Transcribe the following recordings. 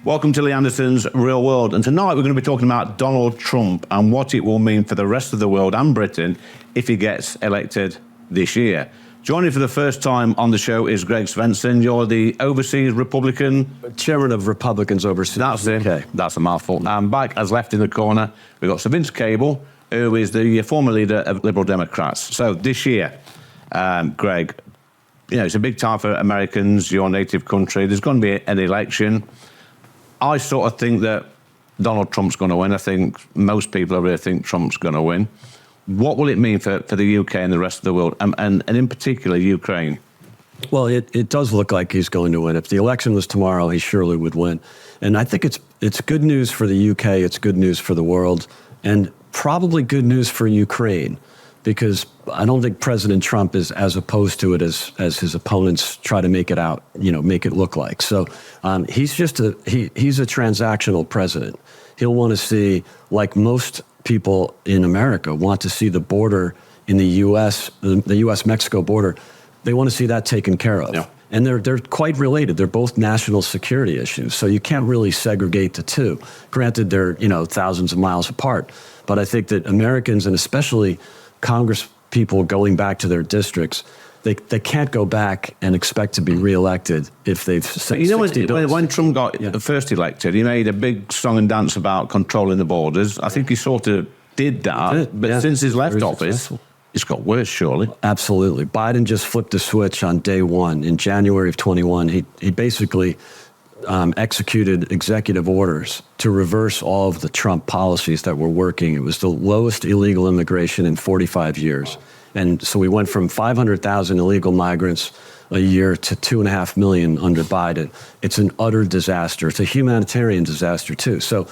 Welcome to Lee Anderson's Real World. And tonight we're going to be talking about Donald Trump and what it will mean for the rest of the world and Britain if he gets elected this year. Joining for the first time on the show is Greg Swenson. You're the overseas Republican... Chairman of Republicans Overseas. That's it. Okay, that's a mouthful. And back as left in the corner, we've got Sir Vince Cable, who is the former leader of Liberal Democrats. So this year, Greg, you know, it's a big time for Americans, your native country. There's going to be an election. I sort of think that Donald Trump's going to win. I think most people really think Trump's going to win. What will it mean for the UK and the rest of the world, and in particular Ukraine? Well, it does look like he's going to win. If the election was tomorrow, he surely would win. And I think it's good news for the UK, it's good news for the world, and probably good news for Ukraine, because I don't think President Trump is as opposed to it as his opponents try to make it out, you know, make it look like. So he's just he's a transactional president. He'll want to see, like most people in America, want to see the border in the U.S., the U.S.-Mexico border. They want to see that taken care of. Yeah. And they're quite related. They're both national security issues. So you can't really segregate the two. Granted, they're, you know, thousands of miles apart. But I think that Americans, and especially Congress people going back to their districts, they can't go back and expect to be reelected if they've... You know, when Trump got first elected, he made a big song and dance about controlling the borders. I think he sort of did that, but since he's left office, it's got worse, surely. Absolutely. Biden just flipped a switch on day one. In January of 21, he basically executed executive orders to reverse all of the Trump policies that were working. It was the lowest illegal immigration in 45 years. And so we went from 500,000 illegal migrants a year to 2.5 million under Biden. It's an utter disaster. It's a humanitarian disaster, too. So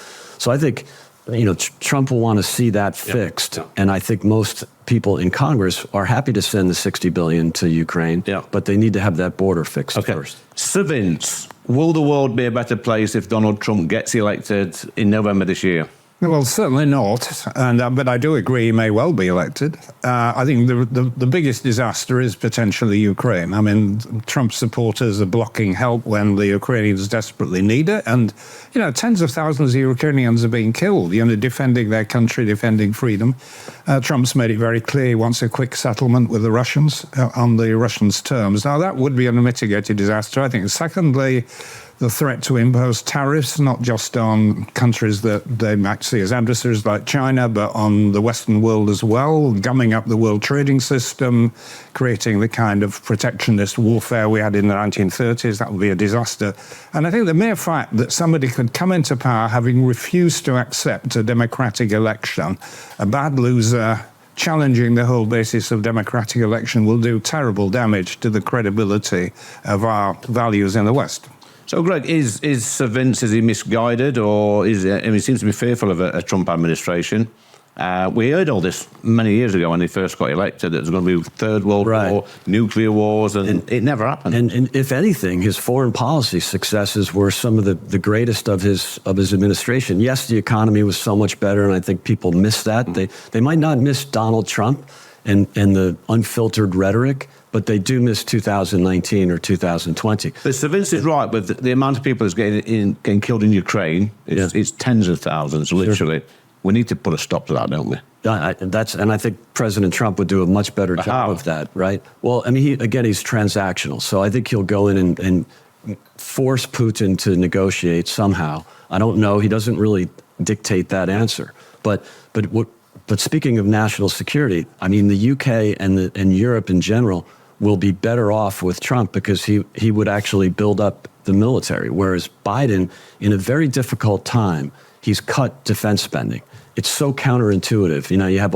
I think, you know, Trump will want to see that fixed. Yeah. And I think most people in Congress are happy to send the $60 billion to Ukraine, but they need to have that border fixed first. Sir Vince, will the world be a better place if Donald Trump gets elected in November this year? Well, certainly not, but I do agree he may well be elected. I think the biggest disaster is potentially Ukraine. I mean, Trump supporters are blocking help when the Ukrainians desperately need it, and, you know, tens of thousands of Ukrainians are being killed, you know, defending their country, defending freedom. Trump's made it very clear he wants a quick settlement with the Russians on the Russians' terms. Now, that would be a mitigated disaster, I think. Secondly, the threat to impose tariffs, not just on countries that they might see as adversaries like China, but on the Western world as well, gumming up the world trading system, creating the kind of protectionist warfare we had in the 1930s. That would be a disaster. And I think the mere fact that somebody could come into power having refused to accept a democratic election, a bad loser, challenging the whole basis of democratic election, will do terrible damage to the credibility of our values in the West. So, Greg, is Sir Vince, is he misguided, or he seems to be fearful of a Trump administration? We heard all this many years ago when he first got elected, that there was going to be Third World War, nuclear wars, and it never happened. And if anything, his foreign policy successes were some of the greatest of his administration. Yes, the economy was so much better, and I think people miss that. They might not miss Donald Trump and the unfiltered rhetoric, but they do miss 2019 or 2020. But Sir Vince is right, with the amount of people that's getting killed in Ukraine, it's tens of thousands, literally. Sure. We need to put a stop to that, don't we? And I think President Trump would do a much better job of that, right? Well, I mean, he's transactional, so I think he'll go in and force Putin to negotiate somehow. I don't know. He doesn't really dictate that answer. But speaking of national security, I mean, the UK and Europe in general will be better off with Trump because he would actually build up the military, whereas Biden, in a very difficult time, he's cut defense spending. It's so counterintuitive. You know, you have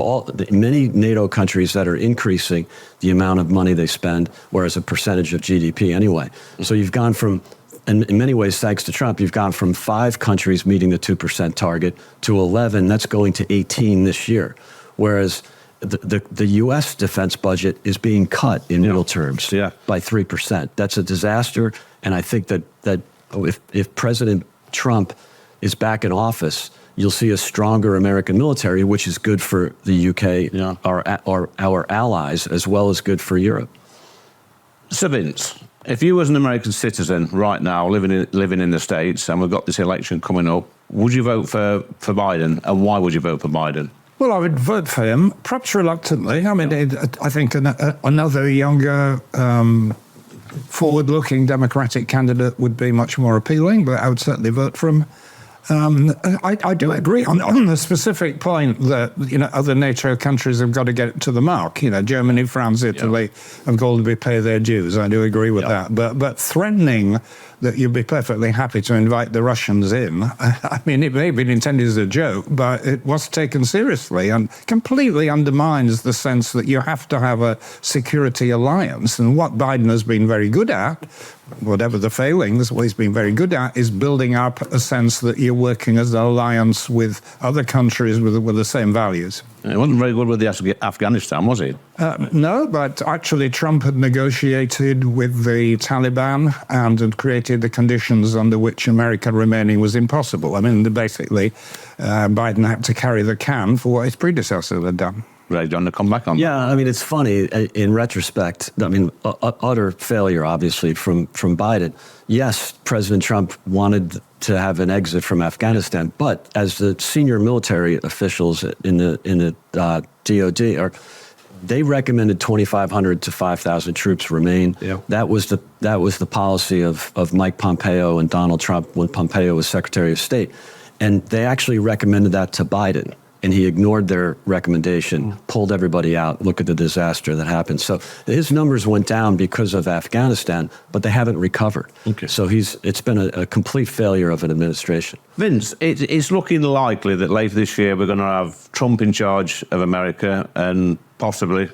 many NATO countries that are increasing the amount of money they spend, whereas a percentage of GDP anyway. So you've gone from, in many ways, thanks to Trump, you've gone from 5 countries meeting the 2% target to 11. That's going to 18 this year, whereas the U.S. defense budget is being cut in real terms by 3%. That's a disaster, and I think that if President Trump is back in office, you'll see a stronger American military, which is good for the UK, our allies, as well as good for Europe. Sir Vince, If you was an American citizen right now, living in the States, and we've got this election coming up, would you vote for Biden, and why would you vote for Biden? Well, I would vote for him, perhaps reluctantly. I mean, I think another younger, forward-looking Democratic candidate would be much more appealing, but I would certainly vote for him. I do agree on the specific point that, other NATO countries have got to get to the mark. Germany, France, Italy have got to pay their dues. I do agree with that. But threatening that you'd be perfectly happy to invite the Russians in, I mean, it may have been intended as a joke, but it was taken seriously and completely undermines the sense that you have to have a security alliance. And what Biden has been very good at, whatever the failings, what he's been very good at is building up a sense that you're working as an alliance with other countries with the same values. It wasn't very good with the Afghanistan, was it? No, but actually Trump had negotiated with the Taliban and had created the conditions under which America remaining was impossible. I mean, basically, Biden had to carry the can for what his predecessor had done. Right, do you want to come back on that? Yeah, I mean, it's funny, in retrospect, I mean, utter failure, obviously, from Biden. Yes, President Trump wanted to have an exit from Afghanistan, but as the senior military officials in the DOD, they recommended 2,500 to 5,000 troops remain. Yeah. That was the policy of Mike Pompeo and Donald Trump when Pompeo was Secretary of State. And they actually recommended that to Biden. And he ignored their recommendation, pulled everybody out. Look at the disaster that happened. So his numbers went down because of Afghanistan, but they haven't recovered. Okay. So it's been a complete failure of an administration. Vince, it's looking likely that later this year we're going to have Trump in charge of America and possibly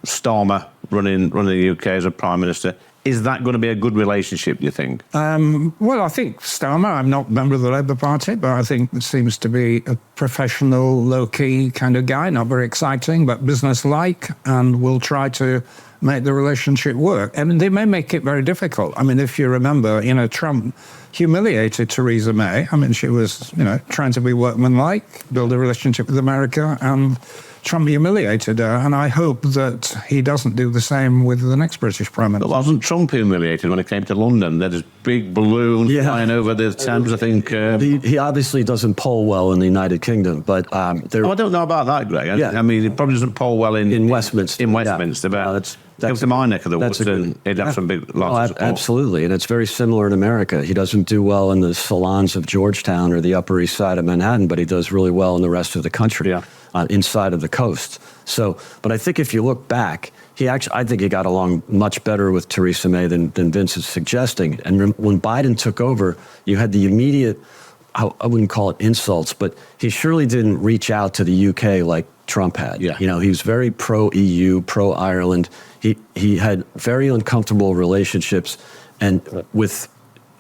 Starmer running the UK as a prime minister. Is that going to be a good relationship, do you think? Well, I think Starmer, I'm not a member of the Labour Party, but I think it seems to be a professional, low-key kind of guy, not very exciting, but business-like, and will try to make the relationship work. I mean, they may make it very difficult. I mean, if you remember, Trump humiliated Theresa May. I mean, she was, trying to be workmanlike, build a relationship with America, and Trump humiliated her, and I hope that he doesn't do the same with the next British Prime Minister. But wasn't Trump humiliated when he came to London? They had this big balloon flying over the Thames, I think. He obviously doesn't poll well in the United Kingdom, but I don't know about that, Greg. I mean, he probably doesn't poll well in Westminster. In Westminster, but come to my neck of the woods and he'd have some big lots of support. Absolutely, and it's very similar in America. He doesn't do well in the salons of Georgetown or the Upper East Side of Manhattan, but he does really well in the rest of the country. Inside of the coast. So, but I think if you look back, I think he got along much better with Theresa May than Vince is suggesting. And when Biden took over, you had the immediate, I wouldn't call it insults, but he surely didn't reach out to the UK like Trump had. Yeah. He was very pro-EU, pro-Ireland. He had very uncomfortable relationships and with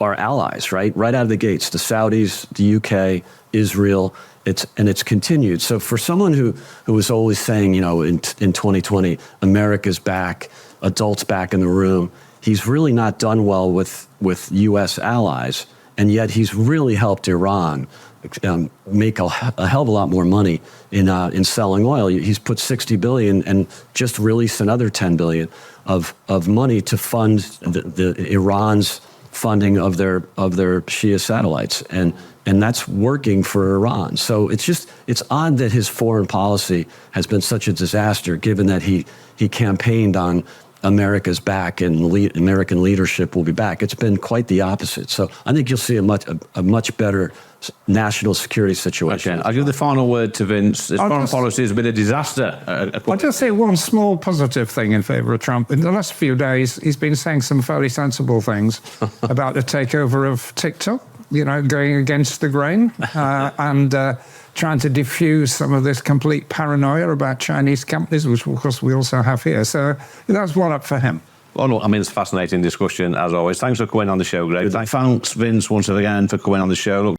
our allies, right out of the gates, the Saudis, the UK, Israel. It's continued. So for someone who was always saying, in 2020, America's back, adults back in the room, he's really not done well with U.S. allies, and yet he's really helped Iran make a hell of a lot more money in selling oil. He's put $60 billion and just released another $10 billion of money to fund the Iran's funding of their Shia satellites, and that's working for Iran. So it's odd that his foreign policy has been such a disaster, given that he campaigned on America's back and American leadership will be back. It's been quite the opposite. So I think you'll see a much better national security situation. Okay, I'll give the final word to Vince. His foreign policy has been a disaster. I'll just say one small positive thing in favour of Trump. In the last few days, he's been saying some fairly sensible things about the takeover of TikTok, going against the grain and trying to diffuse some of this complete paranoia about Chinese companies, which, of course, we also have here. So that's one up for him. Well, no, I mean, it's a fascinating discussion, as always. Thanks for coming on the show, Greg. Thanks, Vince, once again, for coming on the show. Look,